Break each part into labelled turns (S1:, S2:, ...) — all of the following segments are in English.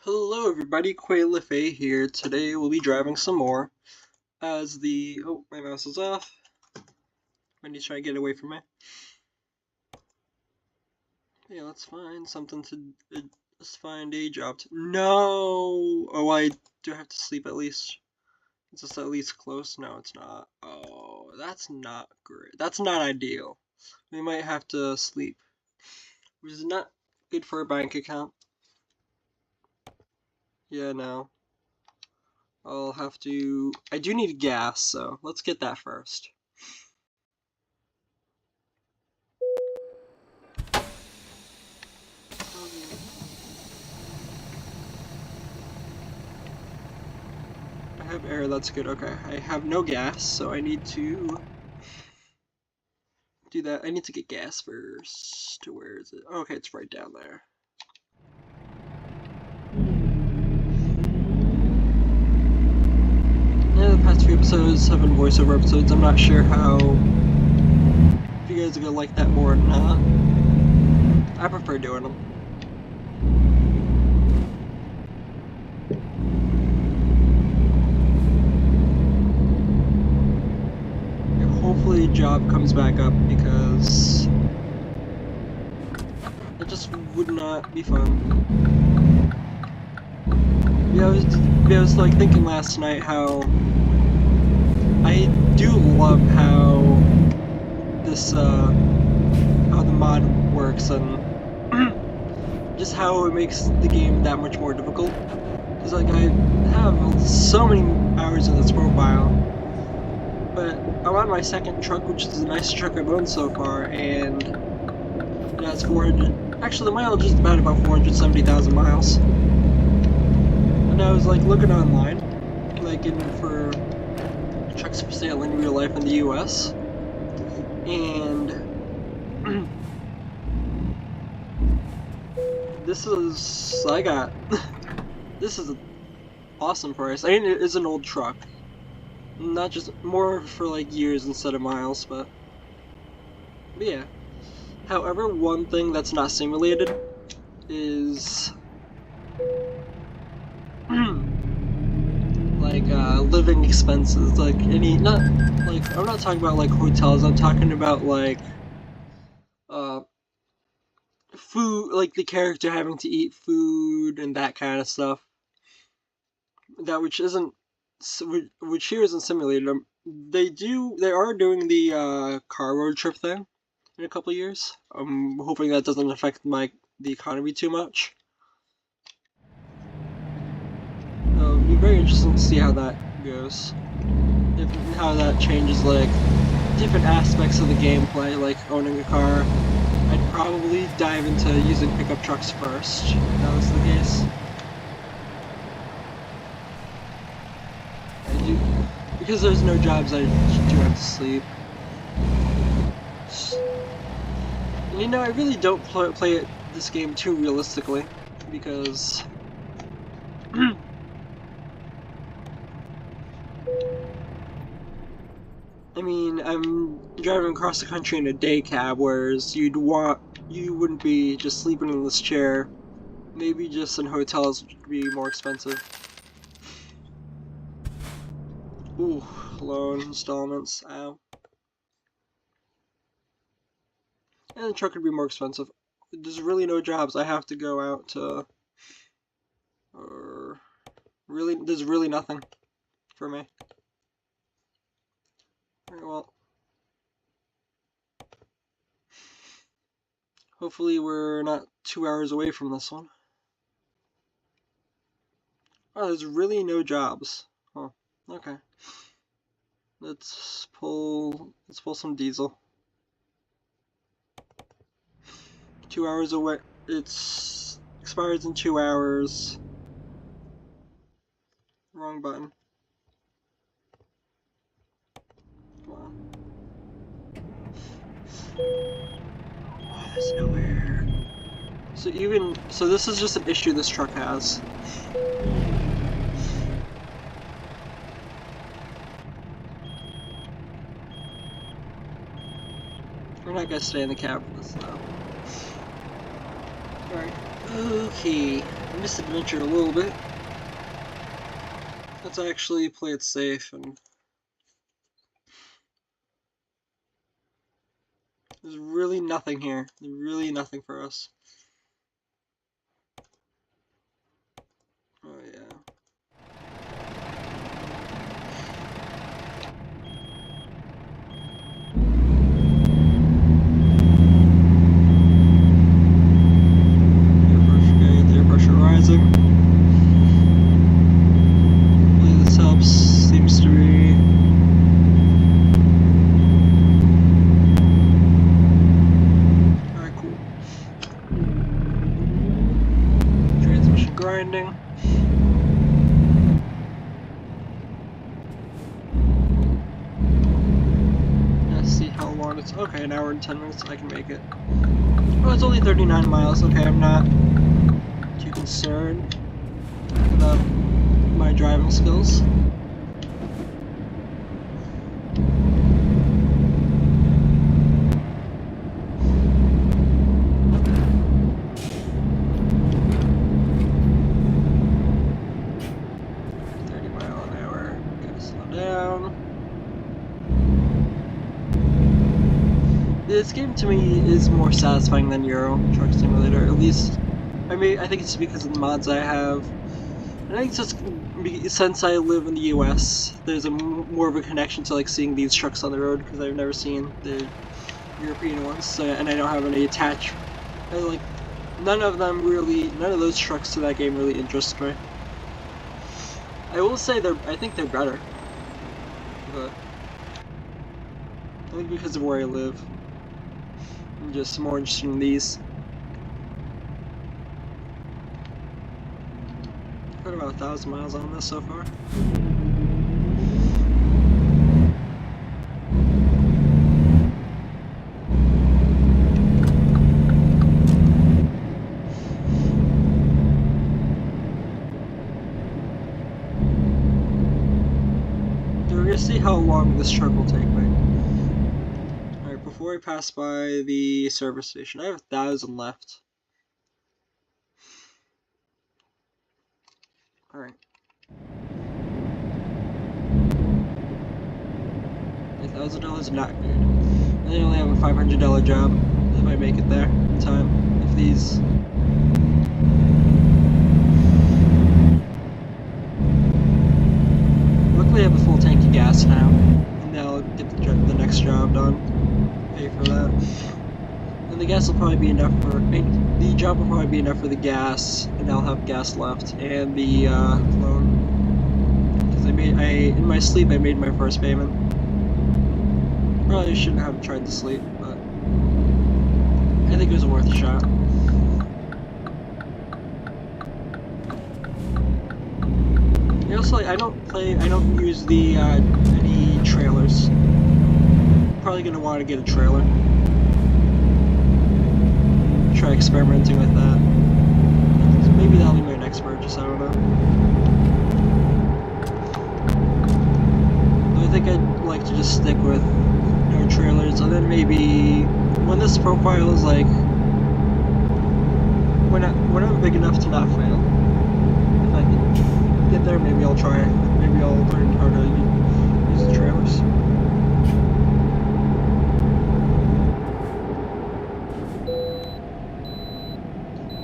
S1: Hello everybody, Blythe here. Today we'll be driving some more as the... Oh, my mouse is off. Wendy's trying to get away from me. Yeah, let's find something to... let's find a job to... No! Oh, I do have to sleep at least. Is this at least close? No, it's not. Oh, that's not great. That's not ideal. We might have to sleep, which is not good for a bank account. Yeah, no. I'll have to... I do need gas, so let's get that first. I have air, that's good. Okay, I have no gas, so I need to do that. I need to get gas first. Where is it? Okay, it's right down there. Yeah, the past few episodes have been voiceover episodes. I'm not sure if you guys are gonna like that more or not. I prefer doing them. Hopefully a job comes back up because it just would not be fun. Yeah, I was like thinking last night how I do love how this how the mod works and just how it makes the game that much more difficult. Because like I have so many hours in this profile, but I'm on my second truck, which is the nicest truck I've owned so far, and it has 400. Actually, the mileage is about 470,000 miles. And I was like looking online, like for trucks for sale in real life in the U.S. and this is an awesome price. I mean, it is an old truck, not just more for like years instead of miles, but yeah. However, one thing that's not simulated is like living expenses. Like I'm not talking about like hotels. I'm talking about like food, like the character having to eat food and that kind of stuff. That which here isn't simulated. They are doing the car road trip thing in a couple years. I'm hoping that doesn't affect the economy too much. It'll be very interesting to see how that goes. How that changes like different aspects of the gameplay, like owning a car. I'd probably dive into using pickup trucks first, if that was the case. Because there's no jobs, I do have to sleep. And, you know, I really don't play this game too realistically, because I mean, I'm driving across the country in a day cab, whereas you wouldn't be just sleeping in this chair. Maybe just in hotels would be more expensive. Ooh, loan installments, ow. And the truck would be more expensive. There's really no jobs. I have to go out to... there's really nothing for me. Alright, well... hopefully we're not 2 hours away from this one. Oh, there's really no jobs. Oh, okay. Let's pull some diesel. 2 hours away. It's expires in 2 hours. Wrong button. Come on. Oh, there's nowhere. So this is just an issue this truck has. We're not gonna stay in the cab for this though. Alright, Okay, misadventured a little bit. Let's actually play it safe, and there's really nothing here. There's really nothing for us. Oh yeah. Air pressure rising. Hopefully this helps. Seems to be. Alright, cool. Transmission grinding. Let's see how long it's. Okay, an hour and 10 minutes. I can make it. Oh, it's only 39 miles. Okay, I'm not too concerned about my driving skills. This game to me is more satisfying than Euro Truck Simulator, at least. I think it's because of the mods I have. And I think it's just since I live in the US, there's more of a connection to like seeing these trucks on the road because I've never seen the European ones, so, and I don't have any attached. Like none of those trucks to that game really interest me. I will say I think they're better, but I think because of where I live. I'm just more interested in these. I've got about 1,000 miles on this so far. We're gonna see how long this truck will take me. Before I pass by the service station, I have 1,000 left. Alright. $1,000 is not good. And I only have a $500 job if I make it there in time. If these. Luckily, I have a full tank of gas now, and I'll get the next job done. Pay for that. And the gas will probably be enough for. The job will probably be enough for the gas, and I'll have gas left, and the loan. Because in my sleep, I made my first payment. Probably shouldn't have tried to sleep, but I think it was worth a shot. Also, I don't use the any trailers. I'm probably gonna want to get a trailer. Try experimenting with that. So maybe that'll be my next purchase. I don't know. I think I'd like to just stick with no trailers, and then maybe when this profile is like when I'm big enough to not fail. If I can get there, maybe I'll try. Maybe I'll learn how to use the trailers.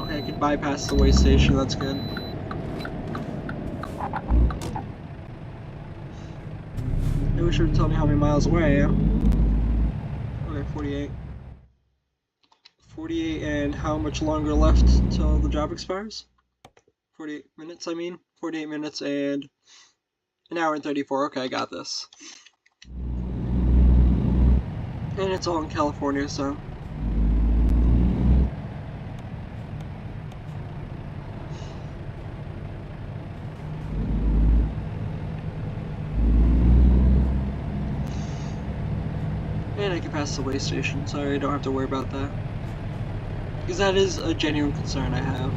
S1: Okay, I can bypass the way station. That's good. I wish it would tell me how many miles away I am. Okay, 48. 48, and how much longer left till the job expires? 48 minutes, I mean. 48 minutes and an hour and 34. Okay, I got this. And it's all in California, so. And I can pass the way station, so I don't have to worry about that. Because that is a genuine concern I have.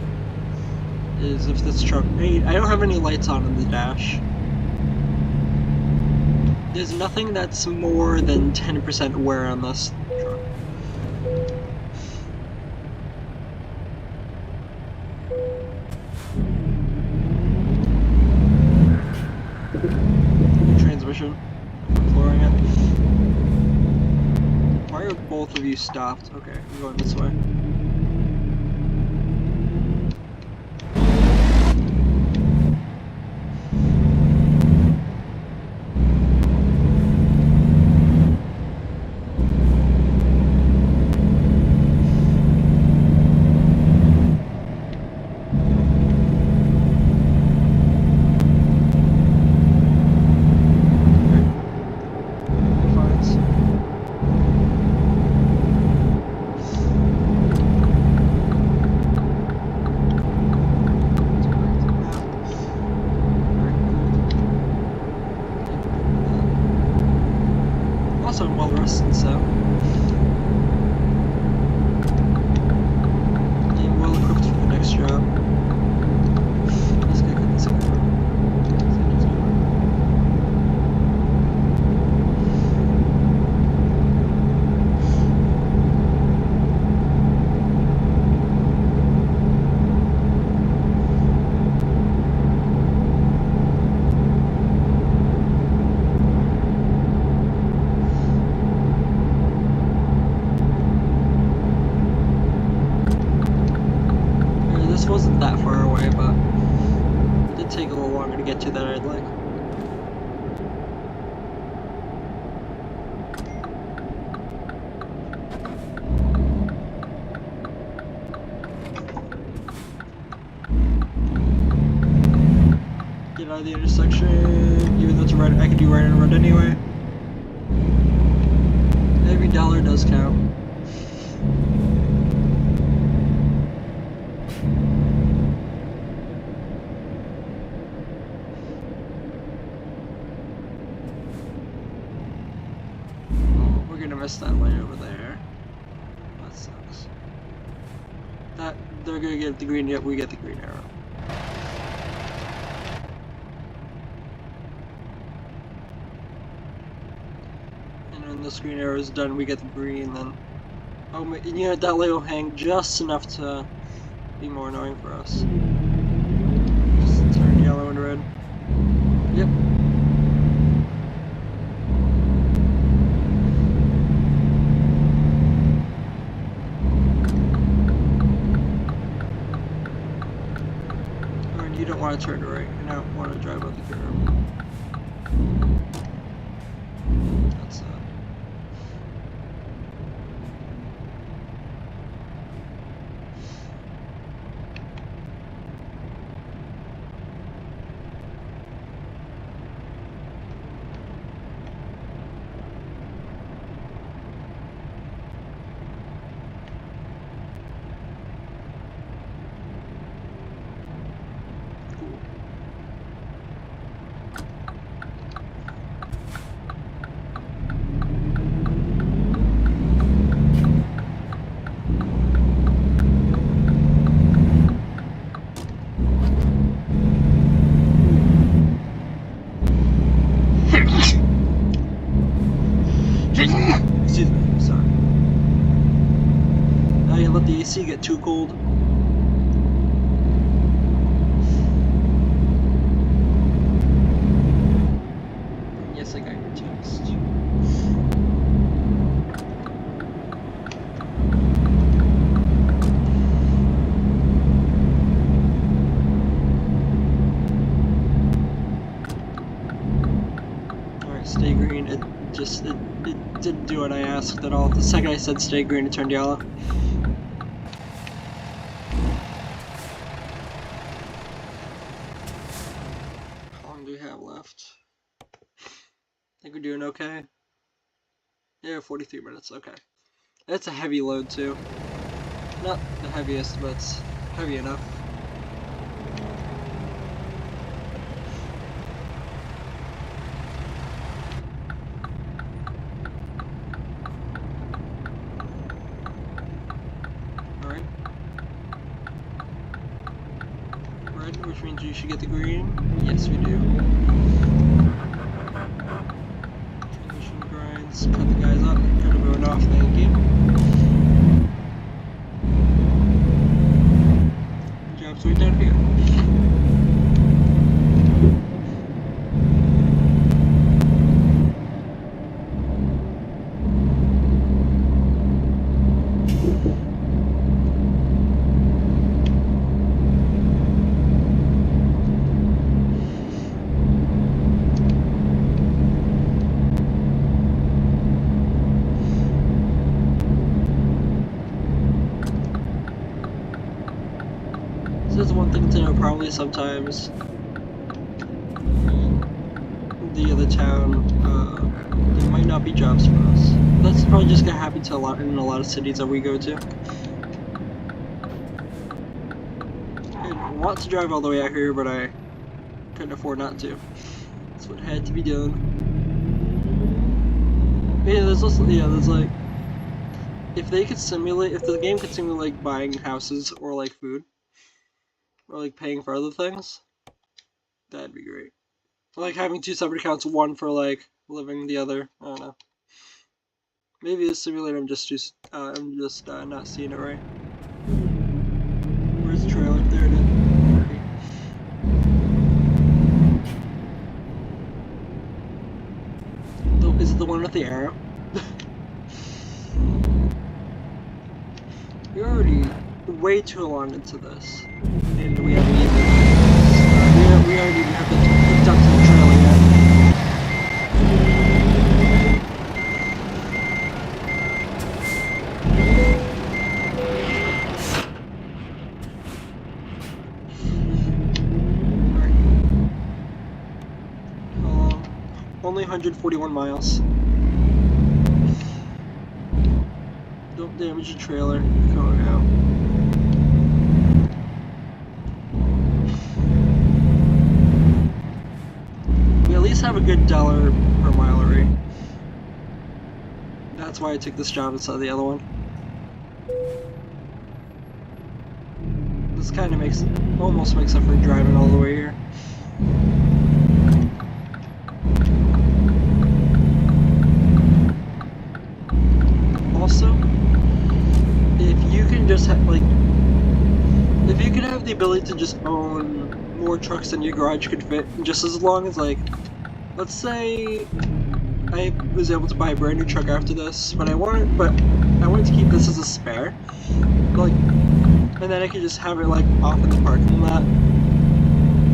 S1: Is if this truck... I don't have any lights on in the dash. There's nothing that's more than 10% wear on this truck. 1 vision. Flooring it. Why are both of you stopped? Okay, I'm going this way. I'm well rested, so I'm well equipped for the next job. Let's get this over. Wasn't that far away, but it did take a little longer to get to than I'd like. Get out of the intersection, even though it's right, I can do right on the road anyway. Every dollar does count. Missed that light over there. That sucks. That they're gonna get the green, yet we get the green arrow. And when this green arrow is done, we get the green. Then, oh, you know, that light will hang just enough to be more annoying for us. Just turn yellow and red. Yep. You don't want to turn to right, you don't want to drive up the curb. That's sad. Excuse me, sorry. Now you let the AC get too cold. Yes, I got your text. Alright, stay green. It didn't do what I asked at all. The second I said stay green, it turned yellow. How long do we have left? I think we're doing okay. Yeah, 43 minutes, okay. That's a heavy load too. Not the heaviest, but it's heavy enough. Which means you should get the green. Yes, we do. Transmission grinds. Cut the guys up. Cut everyone off. Thank you. Good job, sweet down here. thing to know, probably sometimes the other town, there might not be jobs for us. That's probably just gonna happen to in a lot of cities that we go to. I want to drive all the way out here, but I couldn't afford not to. That's what had to be done. Yeah, there's also, there's like, if the game could simulate like buying houses or like food, or like paying for other things, that'd be great. Like having two separate accounts, one for like living, the other, I don't know. Maybe this simulator, I'm just not seeing it right. Where's the trailer? There it is. Is it the one with the arrow? We're already way too long into this, and we haven't even hooked up to the trailer yet. Only 141 miles. Don't damage the trailer. Going out. We at least have a good $1 per mile rate. That's why I took this job instead of the other one. This kind of almost makes up for driving all the way here. Also, if you can just if you could have the ability to just own more trucks than your garage could fit, just as long as like, let's say I was able to buy a brand new truck after this, but I wanted to keep this as a spare, like, and then I could just have it like off in the parking lot,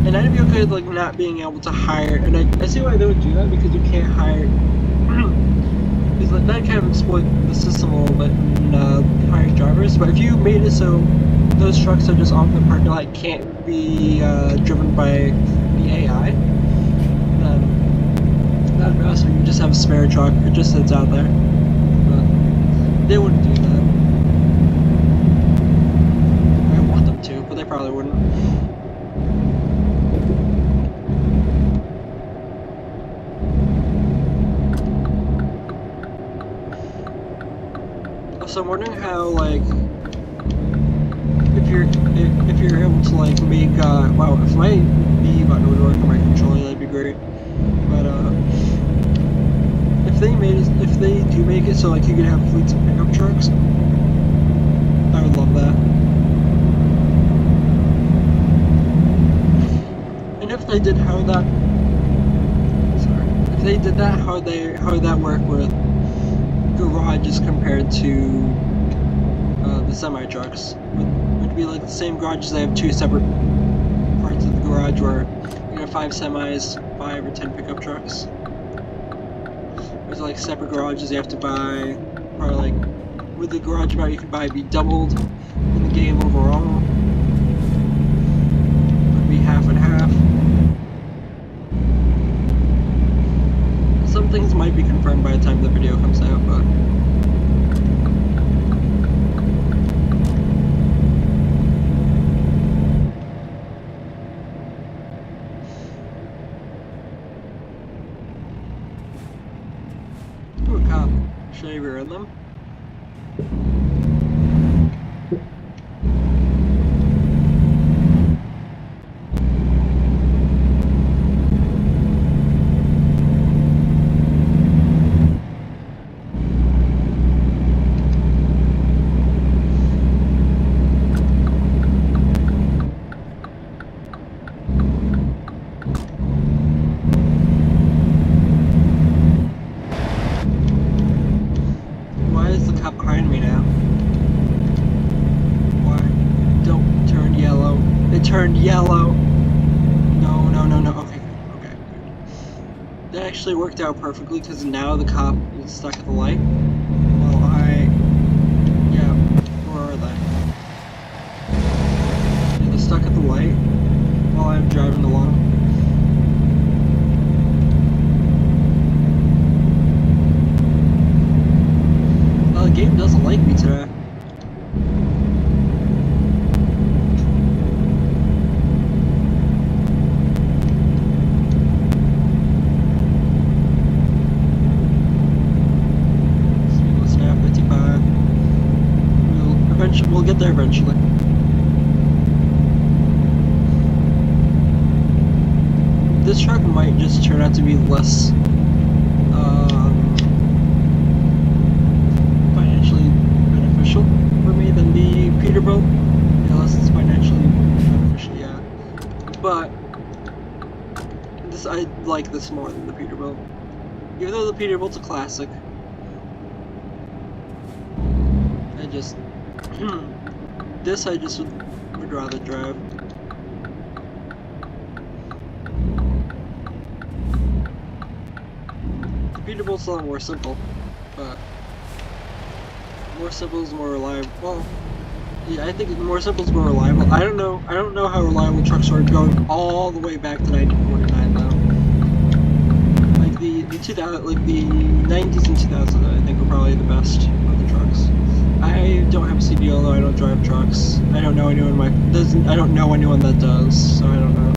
S1: and I'd be okay with like not being able to hire. And I see why they would do that, because you can't hire. Because like, that kind of exploit the system a little bit and hire drivers. But if you made it so those trucks are just off the parking lot, can't be driven by the AI, then that'd be awesome. You just have a spare truck, it just sits out there. But they wouldn't do that. I want them to, but they probably wouldn't. So I'm wondering how, like, if you're able to like make wow, if my B button would work on my controller, that'd be great. But if they do make it so like you could have fleets of pickup trucks, I would love that. And if they did how that work with garages compared to the semi-trucks, would be like the same garages. They have two separate parts of the garage where you have 5 semis, 5 or 10 pickup trucks. There's like separate garages you have to buy, or like with the garage amount you can buy be doubled in the game overall. It would be half and half. Some things might be confirmed by the time the video comes out, but ooh, a cop. Should I rear them? Turned yellow. No. Okay. That actually worked out perfectly, because now the cop is stuck at the light. Well, yeah, where are they? Yeah, they're stuck at the green light while I'm driving along. The game doesn't like me today. We'll get there eventually. This truck might just turn out to be less financially beneficial for me than the Peterbilt. Unless it's financially beneficial, yeah. But I like this more than the Peterbilt. Even though the Peterbilt's a classic. This I just would rather drive. The Peterbilt's a lot more simple, but more simple is more reliable. Well, yeah, I think more simple is more reliable. I don't know how reliable trucks are going all the way back to 1949 though. Like the 2000, like the 90s and 2000s, I think were probably the best of the trucks. I don't have a CDL, though I don't drive trucks. I don't know anyone I don't know anyone that does, so I don't know.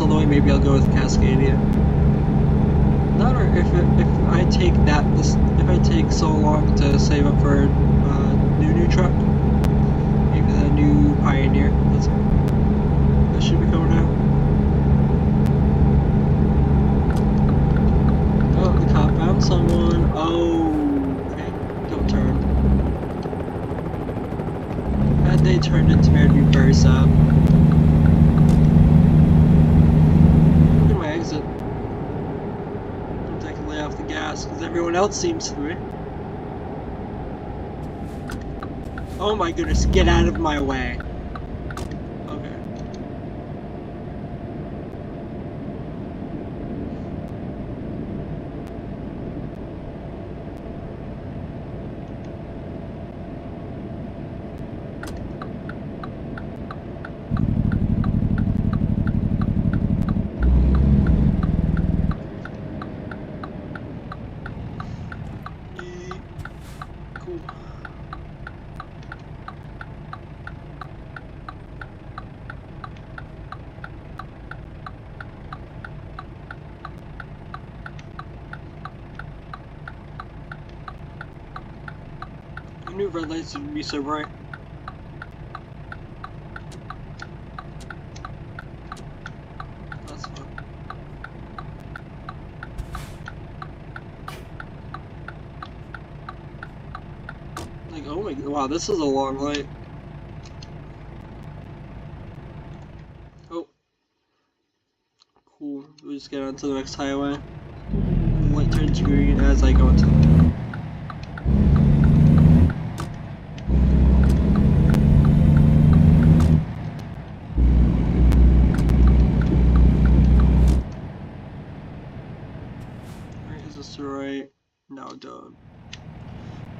S1: All the way, maybe I'll go with Cascadia. Not or if I take if I take so long to save up for a new truck, maybe the new Pioneer. That should be coming out. Oh, the cop found someone. Oh, okay. Don't turn. Had they turned into me, I'd be very sad. Because everyone else seems to be. Oh my goodness, get out of my way. Okay. New red lights would be so bright. Oh my, wow, this is a long light. Oh. Cool, we just get onto the next highway. The light turns green as I go into the... Alright, is this the right? No, don't.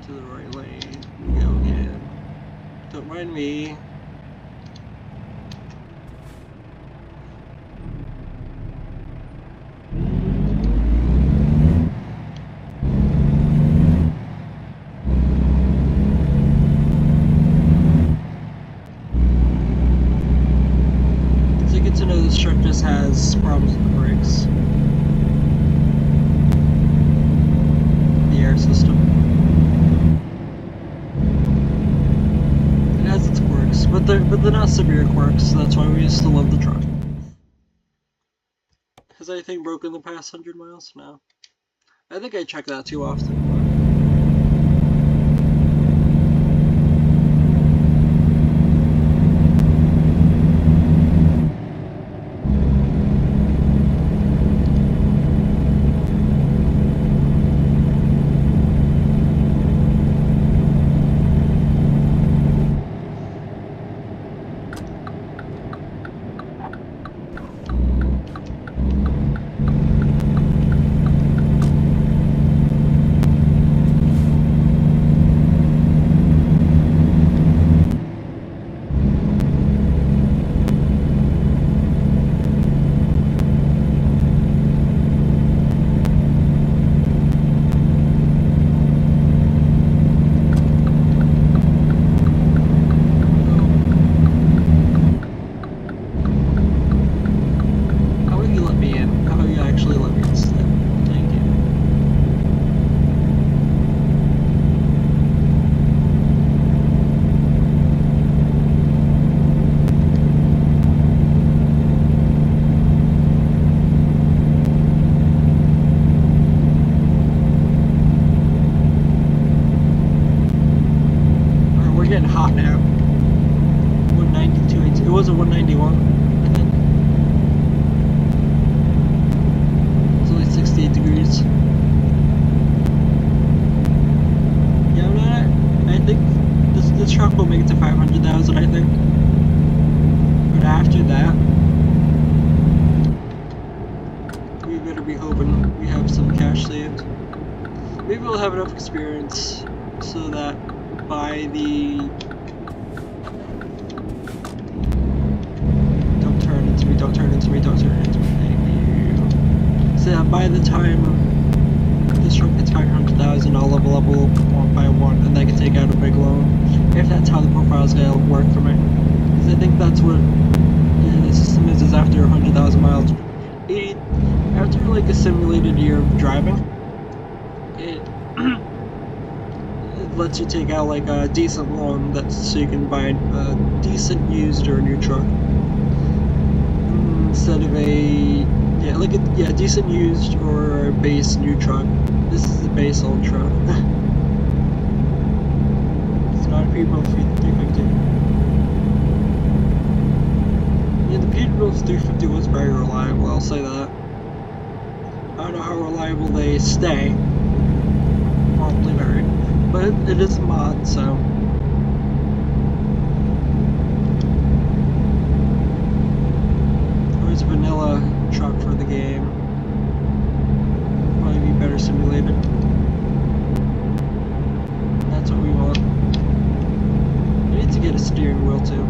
S1: To the right lane. We go again. Don't mind me. So get to know this truck just has problems with the brakes. The air system. It has its quirks, but they're not severe quirks, so that's why we still love the truck. Has anything broken the past 100 miles? No. I think I check that too often. Hot now. 192. It was a 191, I think. It's only 68 degrees. Yeah, I'm not. I think this truck will make it to 500,000. I think. But after that, we better be hoping we have some cash saved. Maybe we'll have enough experience so that by the... Don't turn into me, don't turn into me, don't turn into me, thank you. So that by the time this truck gets 500,000, I'll level up one by one, and I can take out a big loan. If that's how the profile's gonna work for me. Because I think that's what the system is after 100,000 miles. After like a simulated year of driving, it lets you take out like a decent loan so you can buy a decent used or new truck instead of a decent used or a base new truck. This is a base old truck. It's not a Peterbilt 350. Yeah, the Peterbilt 350 was very reliable, I'll say that. I don't know how reliable they stay. Probably very. But it is a mod, so... There's a vanilla truck for the game. Probably be better simulated. That's what we want. I need to get a steering wheel too.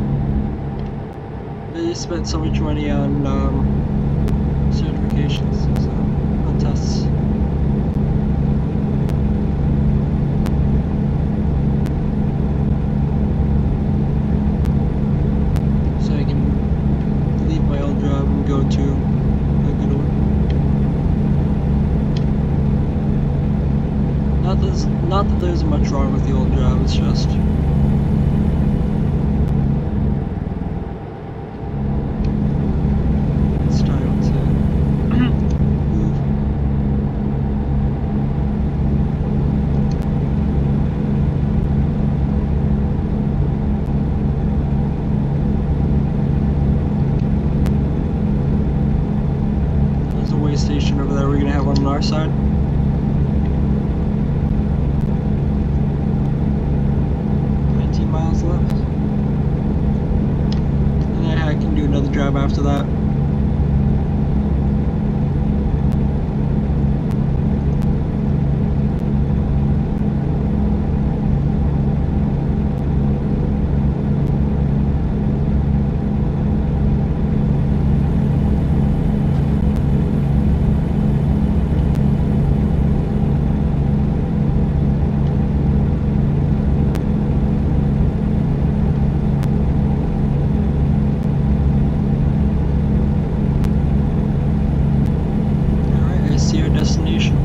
S1: They spent so much money on certifications, so, on tests. Go to a good one. Not that there's much wrong with the old job, it's just it's time to move. way station over there we're gonna have on our side. Miles left, and then I can do another drive after that. Destination.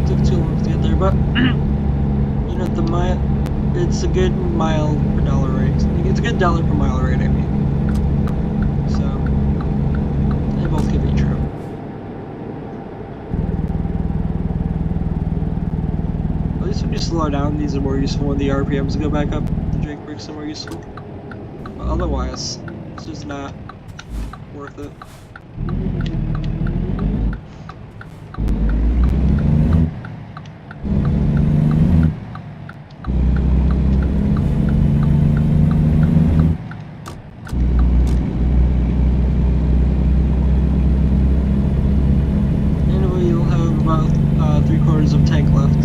S1: Took too long to get there, but you know it's a good mile per dollar rate. It's a good dollar per mile rate, I mean. So they both can be true. At least when you slow down, these are more useful. When the RPMs go back up, the Drake brakes are more useful. But otherwise, it's just not worth it. Anyway, you'll have about 3/4 of tank left.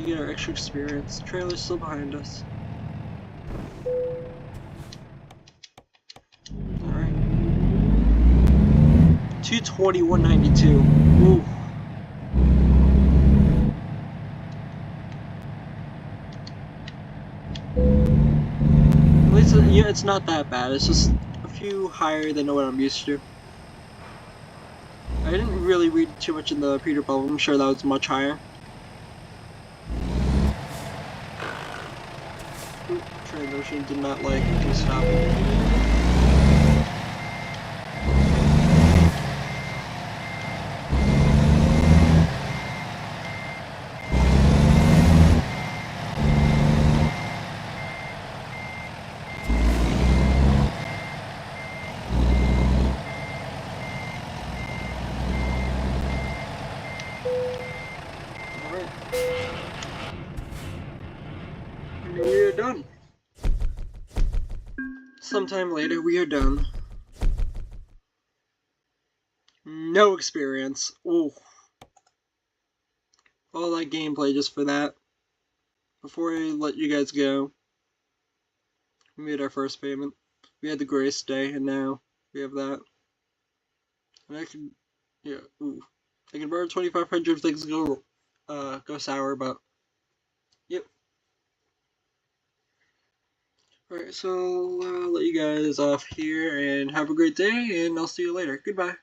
S1: Get our extra experience. Trailer's still behind us. Alright. 220/192. Ooh. At least, yeah, it's not that bad. It's just a few higher than what I'm used to. I didn't really read too much in the Peter bubble. I'm sure that was much higher. Train motion did not like to stop. Alright. We're done. Sometime later, we are done. No experience. Ooh. All that gameplay just for that. Before I let you guys go, we made our first payment. We had the grace day, and now we have that. And I can, yeah, ooh. I can borrow 2,500 if things go sour, but, yep. Alright, so I'll let you guys off here, and have a great day, and I'll see you later. Goodbye.